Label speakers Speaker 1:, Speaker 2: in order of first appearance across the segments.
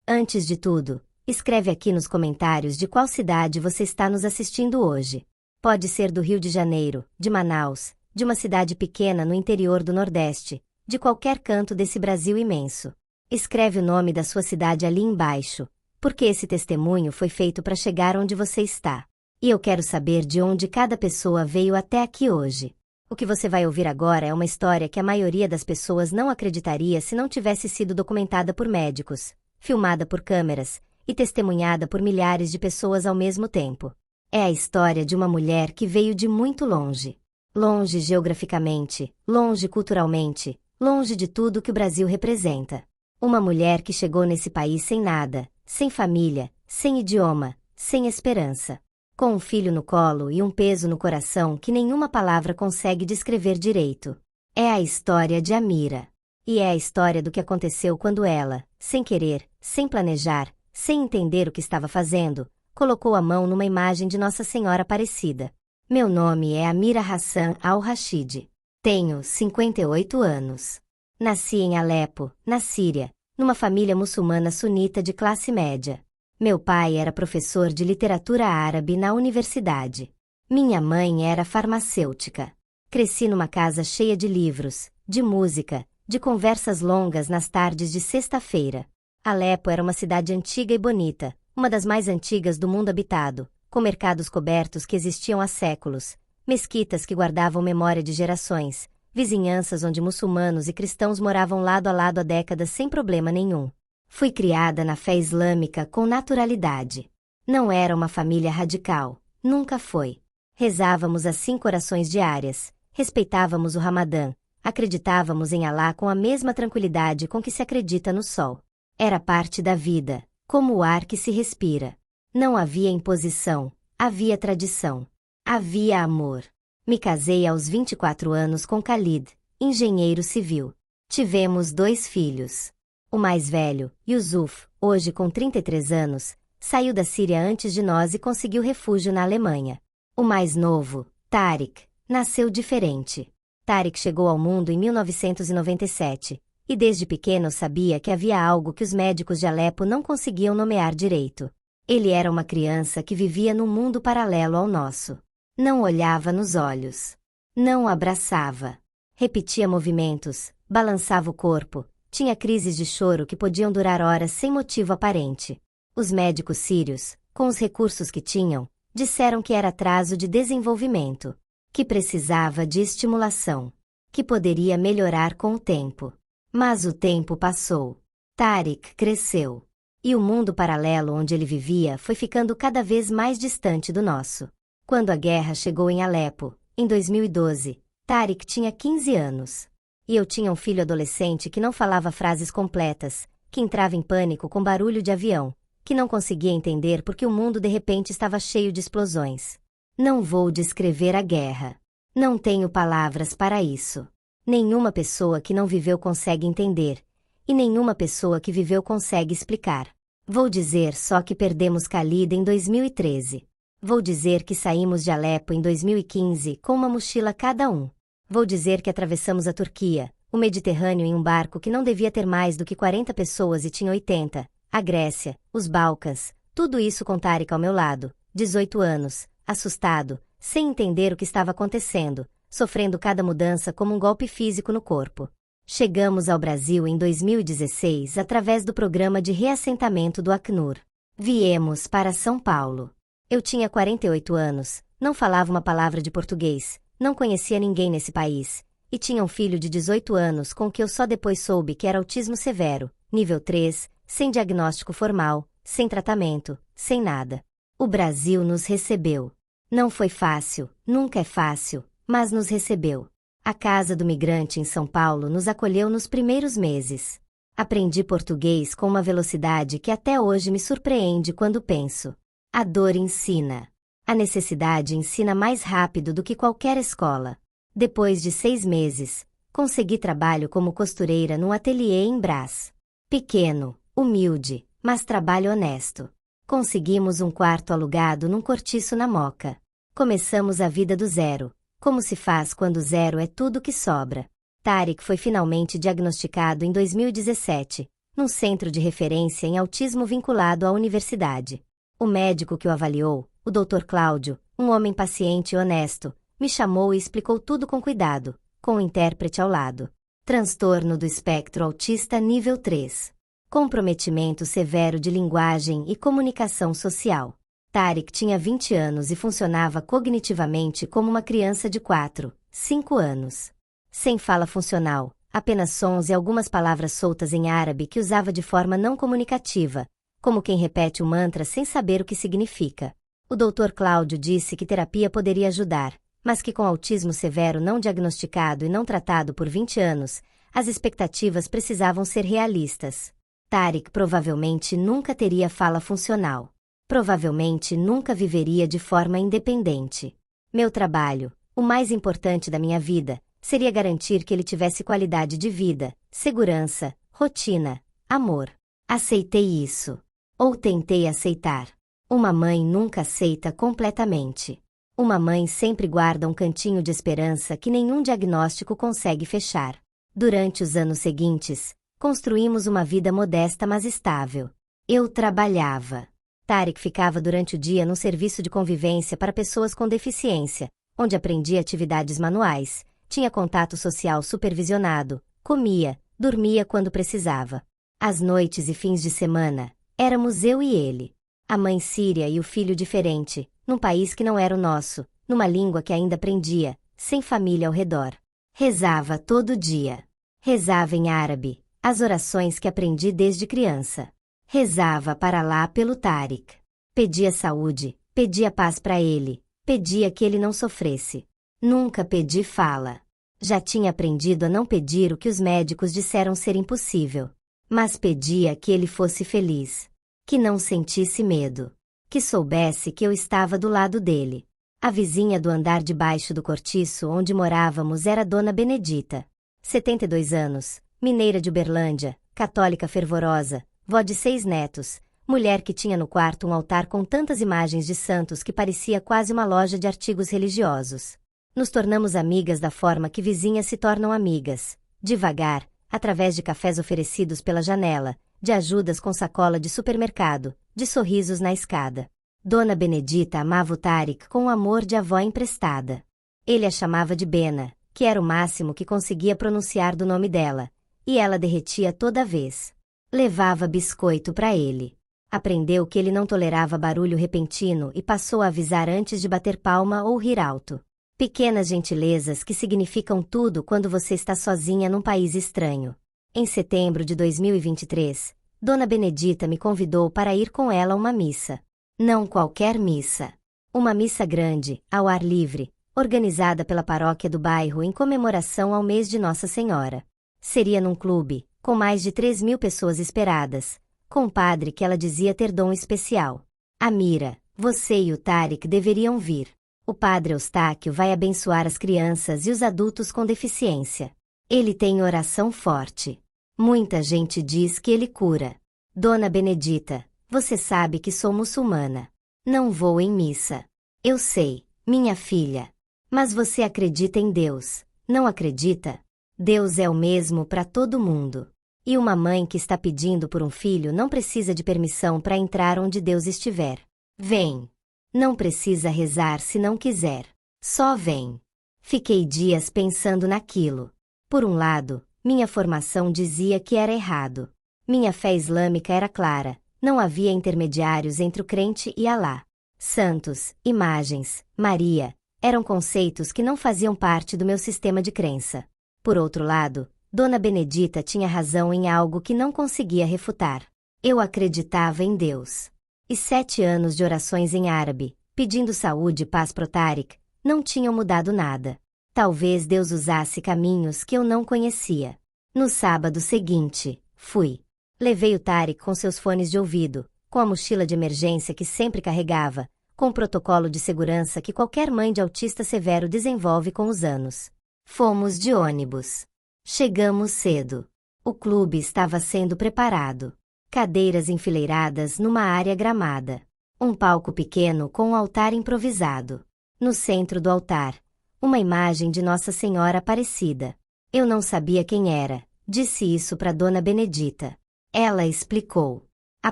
Speaker 1: Antes de tudo, escreve aqui nos comentários de qual cidade você está nos assistindo hoje. Pode ser do Rio de Janeiro, de Manaus, de uma cidade pequena no interior do Nordeste, de qualquer canto desse Brasil imenso. Escreve o nome da sua cidade ali embaixo, porque esse testemunho foi feito para chegar onde você está. E eu quero saber de onde cada pessoa veio até aqui hoje. O que você vai ouvir agora é uma história que a maioria das pessoas não acreditaria se não tivesse sido documentada por médicos, filmada por câmeras e testemunhada por milhares de pessoas ao mesmo tempo. É a história de uma mulher que veio de muito longe. Longe geograficamente, longe culturalmente, longe de tudo que o Brasil representa. Uma mulher que chegou nesse país sem nada, sem família, sem idioma, sem esperança. Com um filho no colo e um peso no coração que nenhuma palavra consegue descrever direito. É a história de Amira. E é a história do que aconteceu quando ela, sem querer, sem planejar, sem entender o que estava fazendo, colocou a mão numa imagem de Nossa Senhora Aparecida. Meu nome é Amira Hassan Al-Rashid. Tenho 58 anos. Nasci em Alepo, na Síria, numa família muçulmana sunita de classe média. Meu pai era professor de literatura árabe na universidade. Minha mãe era farmacêutica. Cresci numa casa cheia de livros, de música, de conversas longas nas tardes de sexta-feira. Alepo era uma cidade antiga e bonita, uma das mais antigas do mundo habitado, com mercados cobertos que existiam há séculos, mesquitas que guardavam memória de gerações, vizinhanças onde muçulmanos e cristãos moravam lado a lado há décadas sem problema nenhum. Fui criada na fé islâmica com naturalidade. Não era uma família radical, nunca foi. Rezávamos as 5 orações diárias, respeitávamos o Ramadã, acreditávamos em Alá com a mesma tranquilidade com que se acredita no sol. Era parte da vida, como o ar que se respira. Não havia imposição, havia tradição. Havia amor. Me casei aos 24 anos com Khalid, engenheiro civil. Tivemos 2 filhos. O mais velho, Yusuf, hoje com 33 anos, saiu da Síria antes de nós e conseguiu refúgio na Alemanha. O mais novo, Tariq, nasceu diferente. Tariq chegou ao mundo em 1997, e desde pequeno sabia que havia algo que os médicos de Alepo não conseguiam nomear direito. Ele era uma criança que vivia num mundo paralelo ao nosso. Não olhava nos olhos. Não abraçava. Repetia movimentos, balançava o corpo, tinha crises de choro que podiam durar horas sem motivo aparente. Os médicos sírios, com os recursos que tinham, disseram que era atraso de desenvolvimento, que precisava de estimulação, que poderia melhorar com o tempo. Mas o tempo passou. Tariq cresceu. E o mundo paralelo onde ele vivia foi ficando cada vez mais distante do nosso. Quando a guerra chegou em Alepo, em 2012, Tariq tinha 15 anos. E eu tinha um filho adolescente que não falava frases completas, que entrava em pânico com barulho de avião, que não conseguia entender porque o mundo de repente estava cheio de explosões. Não vou descrever a guerra. Não tenho palavras para isso. Nenhuma pessoa que não viveu consegue entender, e nenhuma pessoa que viveu consegue explicar. Vou dizer só que perdemos Khalid em 2013. Vou dizer que saímos de Alepo em 2015 com uma mochila cada um. Vou dizer que atravessamos a Turquia, o Mediterrâneo em um barco que não devia ter mais do que 40 pessoas e tinha 80, a Grécia, os Balcãs, tudo isso com Tariq ao meu lado, 18 anos, assustado, sem entender o que estava acontecendo, sofrendo cada mudança como um golpe físico no corpo. Chegamos ao Brasil em 2016 através do programa de reassentamento do Acnur. Viemos para São Paulo. Eu tinha 48 anos, não falava uma palavra de português, não conhecia ninguém nesse país, e tinha um filho de 18 anos com que eu só depois soube que era autismo severo, nível 3, sem diagnóstico formal, sem tratamento, sem nada. O Brasil nos recebeu. Não foi fácil, nunca é fácil, mas nos recebeu. A Casa do Migrante em São Paulo nos acolheu nos primeiros meses. Aprendi português com uma velocidade que até hoje me surpreende quando penso. A dor ensina. A necessidade ensina mais rápido do que qualquer escola. Depois de 6 meses, consegui trabalho como costureira num ateliê em Brás. Pequeno, humilde, mas trabalho honesto. Conseguimos um quarto alugado num cortiço na Moca. Começamos a vida do zero, como se faz quando zero é tudo que sobra. Tariq foi finalmente diagnosticado em 2017, num centro de referência em autismo vinculado à universidade. O médico que o avaliou, o Dr. Cláudio, um homem paciente e honesto, me chamou e explicou tudo com cuidado, com o intérprete ao lado. Transtorno do espectro autista nível 3. Comprometimento severo de linguagem e comunicação social. Tariq tinha 20 anos e funcionava cognitivamente como uma criança de 4, 5 anos. Sem fala funcional, apenas sons e algumas palavras soltas em árabe que usava de forma não comunicativa, como quem repete um mantra sem saber o que significa. O Dr. Cláudio disse que terapia poderia ajudar, mas que com autismo severo não diagnosticado e não tratado por 20 anos, as expectativas precisavam ser realistas. Tariq provavelmente nunca teria fala funcional. Provavelmente nunca viveria de forma independente. Meu trabalho, o mais importante da minha vida, seria garantir que ele tivesse qualidade de vida, segurança, rotina, amor. Aceitei isso. Ou tentei aceitar. Uma mãe nunca aceita completamente. Uma mãe sempre guarda um cantinho de esperança que nenhum diagnóstico consegue fechar. Durante os anos seguintes, construímos uma vida modesta mas estável. Eu trabalhava. Tariq ficava durante o dia num serviço de convivência para pessoas com deficiência, onde aprendia atividades manuais, tinha contato social supervisionado, comia, dormia quando precisava. Às noites e fins de semana, éramos eu e ele. A mãe síria e o filho diferente, num país que não era o nosso, numa língua que ainda aprendia, sem família ao redor. Rezava todo dia. Rezava em árabe, as orações que aprendi desde criança. Rezava para Alá pelo Tariq. Pedia saúde, pedia paz para ele, pedia que ele não sofresse. Nunca pedi fala. Já tinha aprendido a não pedir o que os médicos disseram ser impossível. Mas pedia que ele fosse feliz. Que não sentisse medo. Que soubesse que eu estava do lado dele. A vizinha do andar de baixo do cortiço onde morávamos era Dona Benedita. 72 anos, mineira de Uberlândia, católica fervorosa, vó de 6 netos, mulher que tinha no quarto um altar com tantas imagens de santos que parecia quase uma loja de artigos religiosos. Nos tornamos amigas da forma que vizinhas se tornam amigas, devagar, através de cafés oferecidos pela janela, de ajudas com sacola de supermercado, de sorrisos na escada. Dona Benedita amava o Tariq com o amor de avó emprestada. Ele a chamava de Bena, que era o máximo que conseguia pronunciar do nome dela, e ela derretia toda vez. Levava biscoito para ele. Aprendeu que ele não tolerava barulho repentino e passou a avisar antes de bater palma ou rir alto. Pequenas gentilezas que significam tudo quando você está sozinha num país estranho. Em setembro de 2023, Dona Benedita me convidou para ir com ela a uma missa. Não qualquer missa. Uma missa grande, ao ar livre, organizada pela paróquia do bairro em comemoração ao mês de Nossa Senhora. Seria num clube, com mais de 3.000 pessoas esperadas, com um padre que ela dizia ter dom especial. Amira, você e o Tariq deveriam vir. O padre Eustáquio vai abençoar as crianças e os adultos com deficiência. Ele tem oração forte. Muita gente diz que ele cura. Dona Benedita, você sabe que sou muçulmana. Não vou em missa. Eu sei, minha filha. Mas você acredita em Deus, não acredita? Deus é o mesmo para todo mundo. E uma mãe que está pedindo por um filho não precisa de permissão para entrar onde Deus estiver. Vem. Não precisa rezar se não quiser. Só vem. Fiquei dias pensando naquilo. Por um lado, minha formação dizia que era errado. Minha fé islâmica era clara, não havia intermediários entre o crente e Alá. Santos, imagens, Maria, eram conceitos que não faziam parte do meu sistema de crença. Por outro lado, Dona Benedita tinha razão em algo que não conseguia refutar. Eu acreditava em Deus. E 7 anos de orações em árabe, pedindo saúde e paz pro Tariq, não tinham mudado nada. Talvez Deus usasse caminhos que eu não conhecia. No sábado seguinte, fui. Levei o Tariq com seus fones de ouvido, com a mochila de emergência que sempre carregava, com o protocolo de segurança que qualquer mãe de autista severo desenvolve com os anos. Fomos de ônibus. Chegamos cedo. O clube estava sendo preparado. Cadeiras enfileiradas numa área gramada. Um palco pequeno com um altar improvisado. No centro do altar, uma imagem de Nossa Senhora Aparecida. Eu não sabia quem era, disse isso para Dona Benedita. Ela explicou. A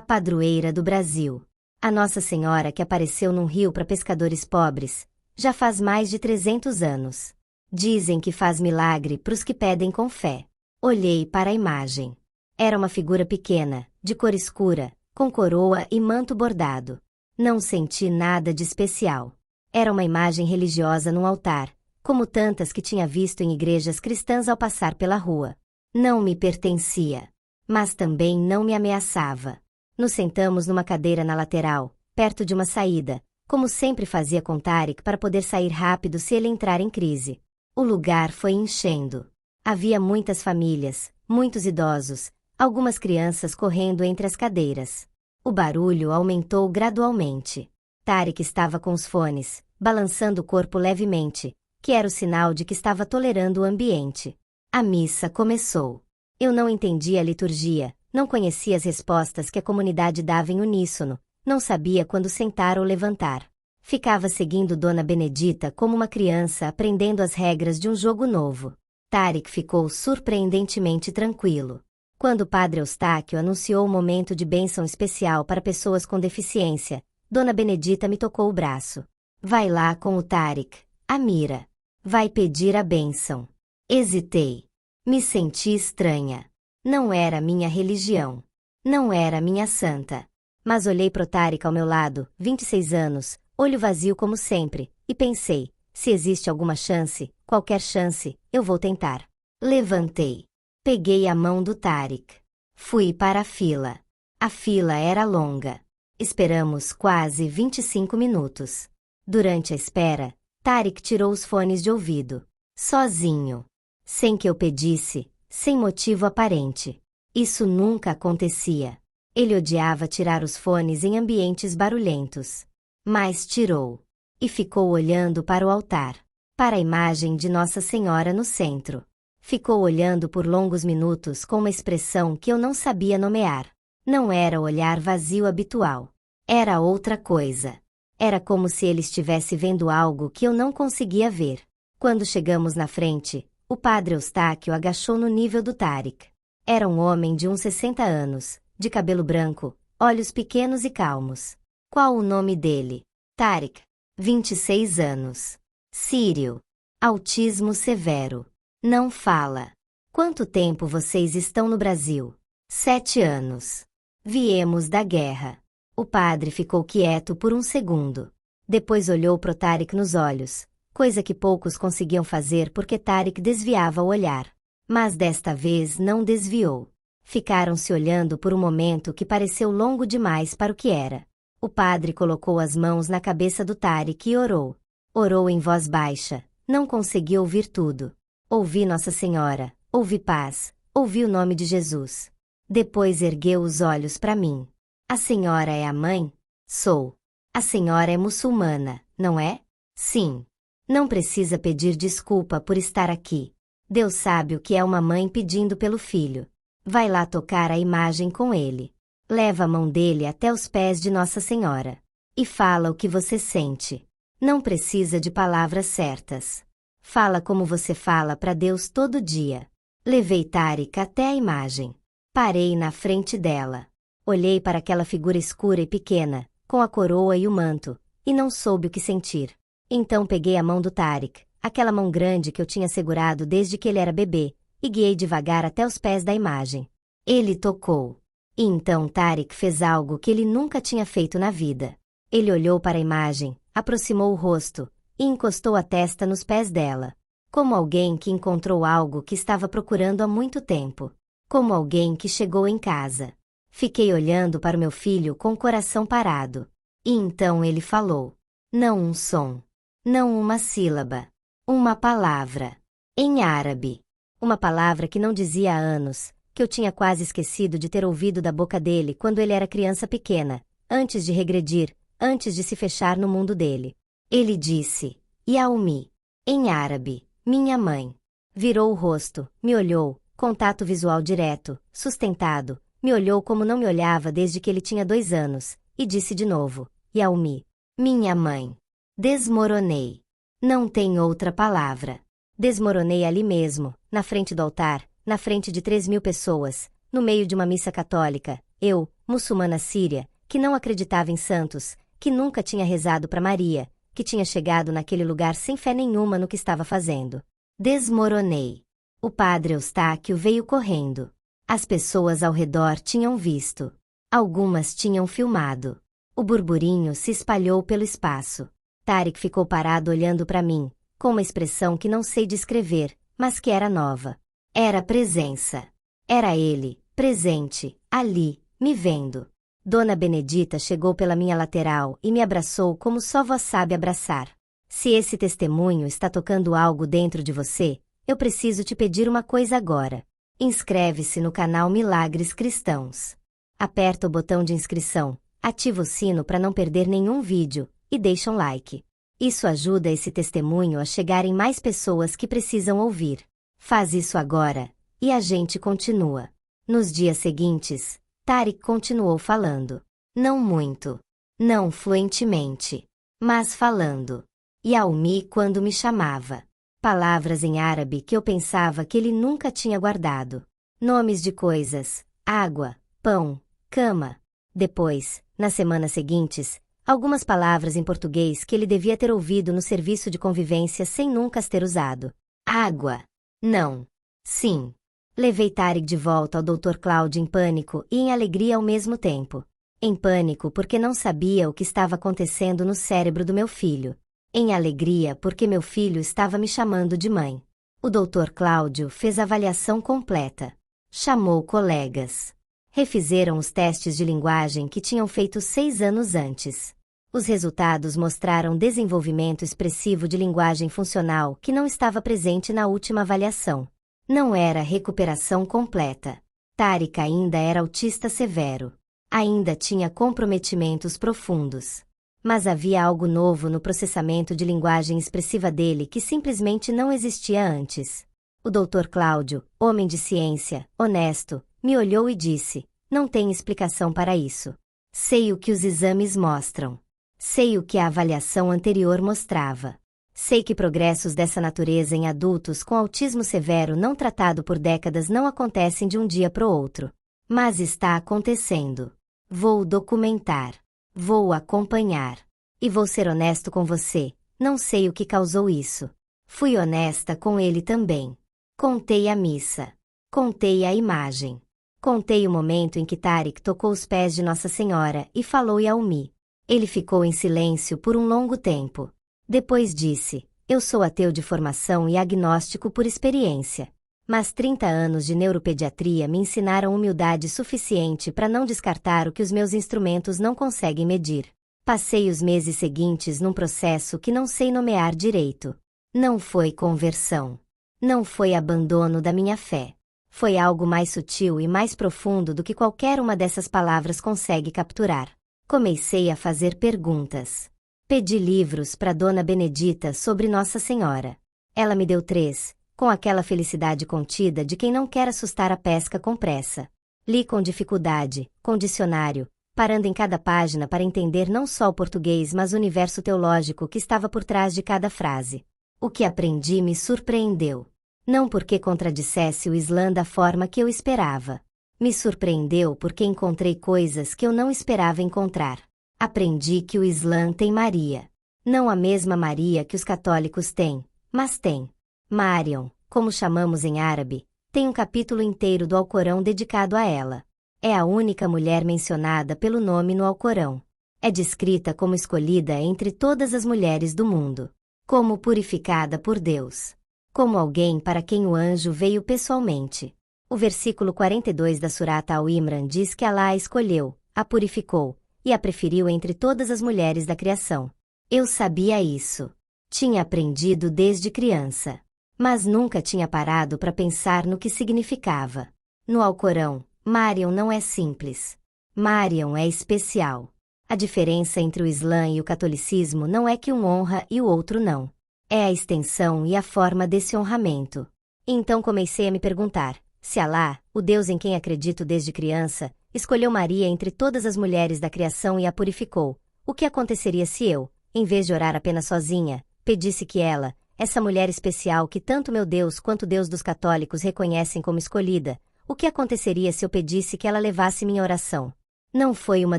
Speaker 1: padroeira do Brasil. A Nossa Senhora que apareceu num rio para pescadores pobres. Já faz mais de 300 anos. Dizem que faz milagre pros que pedem com fé. Olhei para a imagem. Era uma figura pequena, de cor escura, com coroa e manto bordado. Não senti nada de especial. Era uma imagem religiosa num altar, como tantas que tinha visto em igrejas cristãs ao passar pela rua. Não me pertencia. Mas também não me ameaçava. Nos sentamos numa cadeira na lateral, perto de uma saída, como sempre fazia com Tariq para poder sair rápido se ele entrar em crise. O lugar foi enchendo. Havia muitas famílias, muitos idosos, algumas crianças correndo entre as cadeiras. O barulho aumentou gradualmente. Tariq estava com os fones, balançando o corpo levemente, que era o sinal de que estava tolerando o ambiente. A missa começou. Eu não entendia a liturgia, não conhecia as respostas que a comunidade dava em uníssono, não sabia quando sentar ou levantar. Ficava seguindo Dona Benedita como uma criança aprendendo as regras de um jogo novo. Tariq ficou surpreendentemente tranquilo. Quando o padre Eustáquio anunciou o momento de bênção especial para pessoas com deficiência, Dona Benedita me tocou o braço. Vai lá com o Tariq, Amira. Vai pedir a bênção. Hesitei. Me senti estranha. Não era minha religião. Não era minha santa. Mas olhei pro Tariq ao meu lado, 26 anos, olho vazio como sempre, e pensei, se existe alguma chance, qualquer chance, eu vou tentar. Levantei. Peguei a mão do Tariq. Fui para a fila. A fila era longa. Esperamos quase 25 minutos. Durante a espera, Tariq tirou os fones de ouvido. Sozinho. Sem que eu pedisse, sem motivo aparente. Isso nunca acontecia. Ele odiava tirar os fones em ambientes barulhentos. Mas tirou. E ficou olhando para o altar. Para a imagem de Nossa Senhora no centro. Ficou olhando por longos minutos com uma expressão que eu não sabia nomear. Não era o olhar vazio habitual. Era outra coisa. Era como se ele estivesse vendo algo que eu não conseguia ver. Quando chegamos na frente, o padre Eustáquio agachou no nível do Tariq. Era um homem de uns 60 anos, de cabelo branco, olhos pequenos e calmos. Qual o nome dele? Tariq. 26 anos. Sírio. Autismo severo. Não fala. Quanto tempo vocês estão no Brasil? 7 anos. Viemos da guerra. O padre ficou quieto por um segundo. Depois olhou pro Tariq nos olhos, coisa que poucos conseguiam fazer porque Tariq desviava o olhar. Mas desta vez não desviou. Ficaram se olhando por um momento que pareceu longo demais para o que era. O padre colocou as mãos na cabeça do Tariq e orou. Orou em voz baixa, não consegui ouvir tudo. Ouvi Nossa Senhora, ouvi paz, ouvi o nome de Jesus. Depois ergueu os olhos para mim. A senhora é a mãe? Sou. A senhora é muçulmana, não é? Sim. Não precisa pedir desculpa por estar aqui. Deus sabe o que é uma mãe pedindo pelo filho. Vai lá tocar a imagem com ele. Leva a mão dele até os pés de Nossa Senhora. E fala o que você sente. Não precisa de palavras certas. Fala como você fala para Deus todo dia. Levei Tariq até a imagem. Parei na frente dela. Olhei para aquela figura escura e pequena, com a coroa e o manto, e não soube o que sentir. Então peguei a mão do Tariq, aquela mão grande que eu tinha segurado desde que ele era bebê, e guiei devagar até os pés da imagem. Ele tocou. E então Tariq fez algo que ele nunca tinha feito na vida. Ele olhou para a imagem, aproximou o rosto, e encostou a testa nos pés dela. Como alguém que encontrou algo que estava procurando há muito tempo. Como alguém que chegou em casa. Fiquei olhando para o meu filho com o coração parado. E então ele falou. Não um som. Não uma sílaba. Uma palavra. Em árabe. Uma palavra que não dizia há anos, que eu tinha quase esquecido de ter ouvido da boca dele quando ele era criança pequena, antes de regredir, antes de se fechar no mundo dele. Ele disse, Yaumi. Em árabe, minha mãe. Virou o rosto, me olhou, contato visual direto, sustentado, me olhou como não me olhava desde que ele tinha 2 anos, e disse de novo, Yaumi. Minha mãe. Desmoronei. Não tem outra palavra. Desmoronei ali mesmo, na frente do altar, na frente de 3.000 pessoas, no meio de uma missa católica, eu, muçulmana síria, que não acreditava em santos, que nunca tinha rezado para Maria, que tinha chegado naquele lugar sem fé nenhuma no que estava fazendo. Desmoronei. O padre Eustáquio veio correndo. As pessoas ao redor tinham visto. Algumas tinham filmado. O burburinho se espalhou pelo espaço. Tariq ficou parado olhando para mim, com uma expressão que não sei descrever, mas que era nova. Era presença. Era ele, presente, ali, me vendo. Dona Benedita chegou pela minha lateral e me abraçou como só vós sabe abraçar. Se esse testemunho está tocando algo dentro de você, eu preciso te pedir uma coisa agora. Inscreve-se no canal Milagres Cristãos. Aperta o botão de inscrição, ativa o sino para não perder nenhum vídeo e deixa um like. Isso ajuda esse testemunho a chegar em mais pessoas que precisam ouvir. Faz isso agora, e a gente continua. Nos dias seguintes, Tariq continuou falando. Não muito. Não fluentemente. Mas falando. Yaumi quando me chamava. Palavras em árabe que eu pensava que ele nunca tinha guardado. Nomes de coisas, água, pão, cama. Depois, nas semanas seguintes, algumas palavras em português que ele devia ter ouvido no serviço de convivência sem nunca as ter usado. Água. Não. Sim. Levei Tariq de volta ao Dr. Cláudio em pânico e em alegria ao mesmo tempo. Em pânico porque não sabia o que estava acontecendo no cérebro do meu filho. Em alegria porque meu filho estava me chamando de mãe. O Dr. Cláudio fez a avaliação completa. Chamou colegas. Refizeram os testes de linguagem que tinham feito 6 anos antes. Os resultados mostraram desenvolvimento expressivo de linguagem funcional que não estava presente na última avaliação. Não era recuperação completa. Tariq ainda era autista severo. Ainda tinha comprometimentos profundos. Mas havia algo novo no processamento de linguagem expressiva dele que simplesmente não existia antes. O Dr. Cláudio, homem de ciência, honesto, me olhou e disse: não tem explicação para isso. Sei o que os exames mostram. Sei o que a avaliação anterior mostrava. Sei que progressos dessa natureza em adultos com autismo severo não tratado por décadas não acontecem de um dia para o outro. Mas está acontecendo. Vou documentar. Vou acompanhar. E vou ser honesto com você, não sei o que causou isso. Fui honesta com ele também. Contei a missa. Contei a imagem. Contei o momento em que Tariq tocou os pés de Nossa Senhora e falou Yaumi. Ele ficou em silêncio por um longo tempo. Depois disse: eu sou ateu de formação e agnóstico por experiência. Mas 30 anos de neuropediatria me ensinaram humildade suficiente para não descartar o que os meus instrumentos não conseguem medir. Passei os meses seguintes num processo que não sei nomear direito. Não foi conversão. Não foi abandono da minha fé. Foi algo mais sutil e mais profundo do que qualquer uma dessas palavras consegue capturar. Comecei a fazer perguntas. Pedi livros para Dona Benedita sobre Nossa Senhora. Ela me deu 3, com aquela felicidade contida de quem não quer assustar a pesca com pressa. Li com dificuldade, com dicionário, parando em cada página para entender não só o português mas o universo teológico que estava por trás de cada frase. O que aprendi me surpreendeu. Não porque contradissesse o Islã da forma que eu esperava. Me surpreendeu porque encontrei coisas que eu não esperava encontrar. Aprendi que o Islã tem Maria. Não a mesma Maria que os católicos têm, mas tem. Mariam, como chamamos em árabe, tem um capítulo inteiro do Alcorão dedicado a ela. É a única mulher mencionada pelo nome no Alcorão. É descrita como escolhida entre todas as mulheres do mundo. Como purificada por Deus. Como alguém para quem o anjo veio pessoalmente. O versículo 42 da Surata Al-Imran diz que Alá a escolheu, a purificou, e a preferiu entre todas as mulheres da criação. Eu sabia isso. Tinha aprendido desde criança. Mas nunca tinha parado para pensar no que significava. No Alcorão, Mariam não é simples. Mariam é especial. A diferença entre o Islã e o catolicismo não é que um honra e o outro não. É a extensão e a forma desse honramento. Então comecei a me perguntar, se Alá, o Deus em quem acredito desde criança, escolheu Maria entre todas as mulheres da criação e a purificou, o que aconteceria se eu, em vez de orar apenas sozinha, pedisse que ela, essa mulher especial que tanto meu Deus quanto Deus dos católicos reconhecem como escolhida, O que aconteceria se eu pedisse que ela levasse minha oração? Não foi uma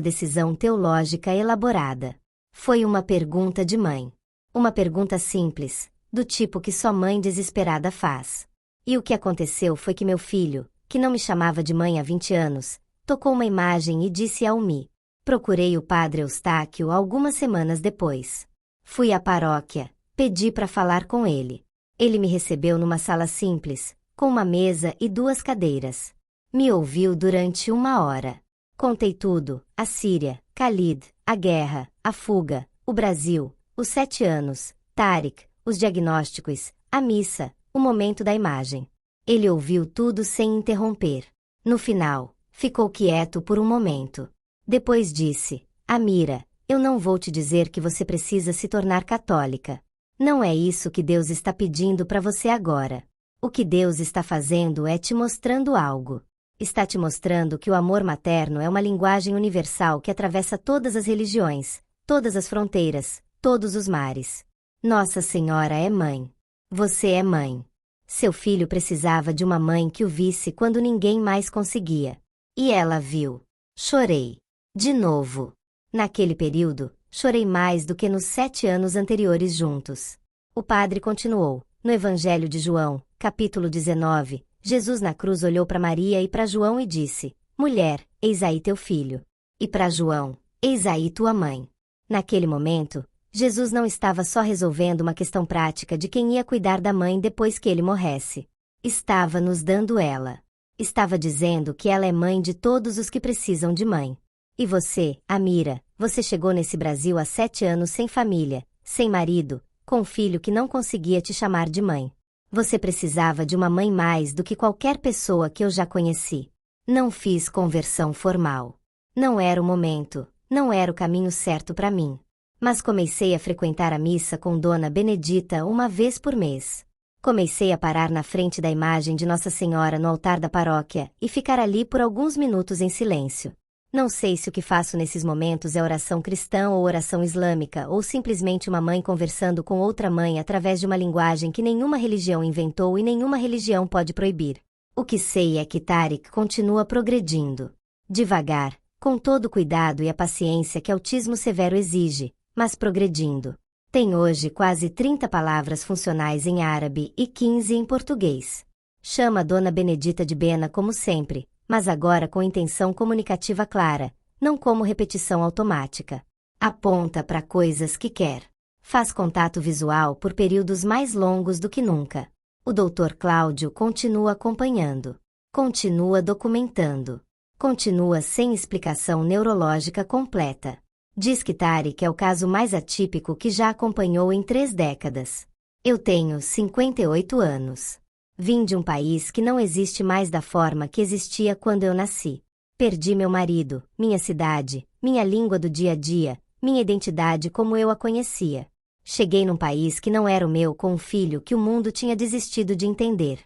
Speaker 1: decisão teológica elaborada. Foi uma pergunta de mãe. Uma pergunta simples, do tipo que só mãe desesperada faz. E o que aconteceu foi que meu filho, que não me chamava de mãe há 20 anos, tocou uma imagem e disse a Umi. Procurei o padre Eustáquio algumas semanas depois. Fui à paróquia, pedi para falar com ele. Ele me recebeu numa sala simples, com uma mesa e 2 cadeiras. Me ouviu durante 1 hora. Contei tudo, a Síria, Khalid, a guerra, a fuga, o Brasil, os 7 anos, Tariq, os diagnósticos, a missa, o momento da imagem. Ele ouviu tudo sem interromper. No final, ficou quieto por um momento. Depois disse, Amira, eu não vou te dizer que você precisa se tornar católica. Não é isso que Deus está pedindo para você agora. O que Deus está fazendo é te mostrando algo. Está te mostrando que o amor materno é uma linguagem universal que atravessa todas as religiões, todas as fronteiras, todos os mares. Nossa Senhora é mãe. Você é mãe. Seu filho precisava de uma mãe que o visse quando ninguém mais conseguia. E ela viu. Chorei. De novo. Naquele período, chorei mais do que nos 7 anos anteriores juntos. O padre continuou. No Evangelho de João, capítulo 19, Jesus na cruz olhou para Maria e para João e disse, Mulher, eis aí teu filho. E para João, eis aí tua mãe. Naquele momento, Jesus não estava só resolvendo uma questão prática de quem ia cuidar da mãe depois que ele morresse. Estava nos dando ela. Estava dizendo que ela é mãe de todos os que precisam de mãe. E você, Amira, você chegou nesse Brasil há 7 anos sem família, sem marido, com um filho que não conseguia te chamar de mãe. Você precisava de uma mãe mais do que qualquer pessoa que eu já conheci. Não fiz conversão formal. Não era o momento, não era o caminho certo para mim. Mas comecei a frequentar a missa com Dona Benedita 1 vez por mês. Comecei a parar na frente da imagem de Nossa Senhora no altar da paróquia e ficar ali por alguns minutos em silêncio. Não sei se o que faço nesses momentos é oração cristã ou oração islâmica, ou simplesmente uma mãe conversando com outra mãe através de uma linguagem que nenhuma religião inventou e nenhuma religião pode proibir. O que sei é que Tariq continua progredindo. Devagar, com todo o cuidado e a paciência que autismo severo exige, mas progredindo. Tem hoje quase 30 palavras funcionais em árabe e 15 em português. Chama a Dona Benedita de Bena como sempre, mas agora com intenção comunicativa clara, não como repetição automática. Aponta para coisas que quer. Faz contato visual por períodos mais longos do que nunca. O Dr. Cláudio continua acompanhando. Continua documentando. Continua sem explicação neurológica completa. Diz que Tariq é o caso mais atípico que já acompanhou em 3 décadas. Eu tenho 58 anos. Vim de um país que não existe mais da forma que existia quando eu nasci. Perdi meu marido, minha cidade, minha língua do dia a dia, minha identidade como eu a conhecia. Cheguei num país que não era o meu com um filho que o mundo tinha desistido de entender.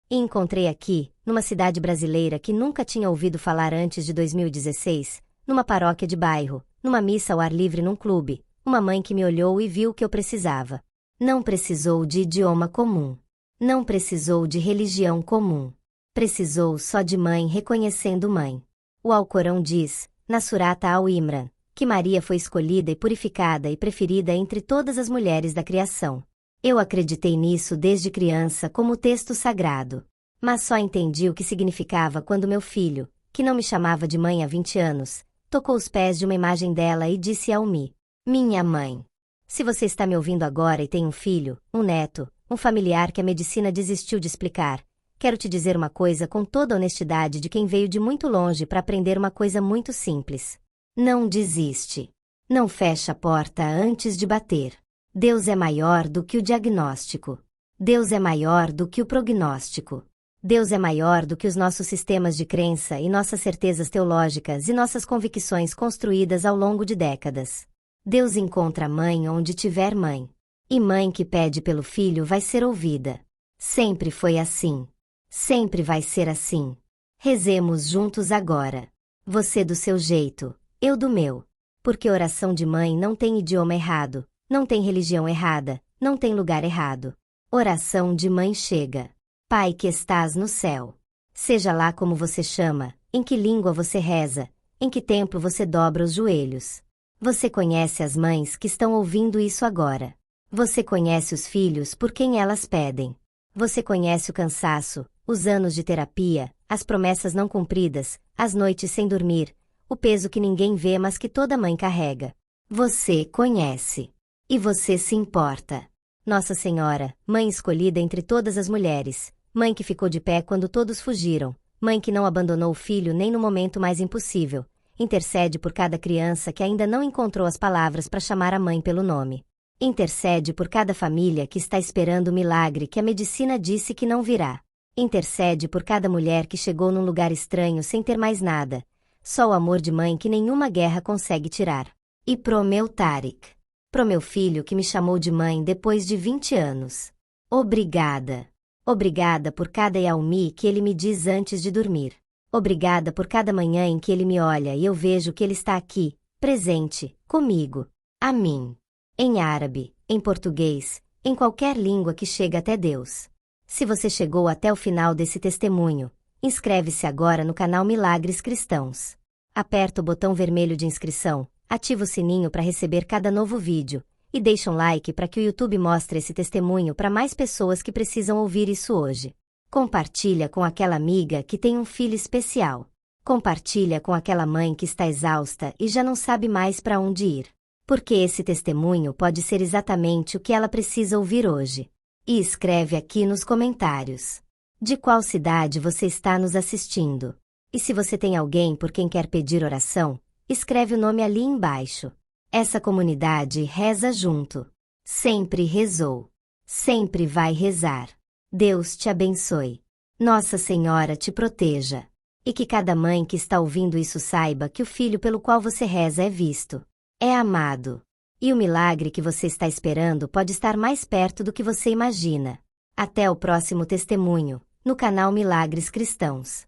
Speaker 1: E encontrei aqui, numa cidade brasileira que nunca tinha ouvido falar antes de 2016, numa paróquia de bairro, numa missa ao ar livre num clube, uma mãe que me olhou e viu o que eu precisava. Não precisou de idioma comum. Não precisou de religião comum. Precisou só de mãe reconhecendo mãe. O Alcorão diz, na Surata Al-Imran, que Maria foi escolhida e purificada e preferida entre todas as mulheres da criação. Eu acreditei nisso desde criança como texto sagrado. Mas só entendi o que significava quando meu filho, que não me chamava de mãe há 20 anos, tocou os pés de uma imagem dela e disse a Umi, minha mãe. Se você está me ouvindo agora e tem um filho, um neto, um familiar que a medicina desistiu de explicar, quero te dizer uma coisa com toda a honestidade de quem veio de muito longe para aprender uma coisa muito simples. Não desiste. Não fecha a porta antes de bater. Deus é maior do que o diagnóstico. Deus é maior do que o prognóstico. Deus é maior do que os nossos sistemas de crença e nossas certezas teológicas e nossas convicções construídas ao longo de décadas. Deus encontra mãe onde tiver mãe. E mãe que pede pelo filho vai ser ouvida. Sempre foi assim. Sempre vai ser assim. Rezemos juntos agora. Você do seu jeito, eu do meu. Porque oração de mãe não tem idioma errado, não tem religião errada, não tem lugar errado. Oração de mãe chega. Pai que estás no céu. Seja lá como você chama, em que língua você reza, em que templo você dobra os joelhos. Você conhece as mães que estão ouvindo isso agora. Você conhece os filhos por quem elas pedem. Você conhece o cansaço, os anos de terapia, as promessas não cumpridas, as noites sem dormir, o peso que ninguém vê mas que toda mãe carrega. Você conhece. E você se importa. Nossa Senhora, Mãe escolhida entre todas as mulheres, Mãe que ficou de pé quando todos fugiram, Mãe que não abandonou o filho nem no momento mais impossível, intercede por cada criança que ainda não encontrou as palavras para chamar a mãe pelo nome. Intercede por cada família que está esperando o milagre que a medicina disse que não virá. Intercede por cada mulher que chegou num lugar estranho sem ter mais nada, só o amor de mãe que nenhuma guerra consegue tirar. E pro meu Tarek. Pro meu filho que me chamou de mãe depois de 20 anos. Obrigada. Obrigada por cada Yaumi que ele me diz antes de dormir. Obrigada por cada manhã em que ele me olha e eu vejo que ele está aqui, presente, comigo. A mim. Em árabe, em português, em qualquer língua que chega até Deus. Se você chegou até o final desse testemunho, inscreve-se agora no canal Milagres Cristãos. Aperta o botão vermelho de inscrição, ativa o sininho para receber cada novo vídeo, e deixa um like para que o YouTube mostre esse testemunho para mais pessoas que precisam ouvir isso hoje. Compartilha com aquela amiga que tem um filho especial. Compartilha com aquela mãe que está exausta e já não sabe mais para onde ir. Porque esse testemunho pode ser exatamente o que ela precisa ouvir hoje. E escreve aqui nos comentários. De qual cidade você está nos assistindo? E se você tem alguém por quem quer pedir oração, escreve o nome ali embaixo. Essa comunidade reza junto. Sempre rezou. Sempre vai rezar. Deus te abençoe. Nossa Senhora te proteja. E que cada mãe que está ouvindo isso saiba que o filho pelo qual você reza é visto. É amado. E o milagre que você está esperando pode estar mais perto do que você imagina. Até o próximo testemunho, no canal Milagres Cristãos.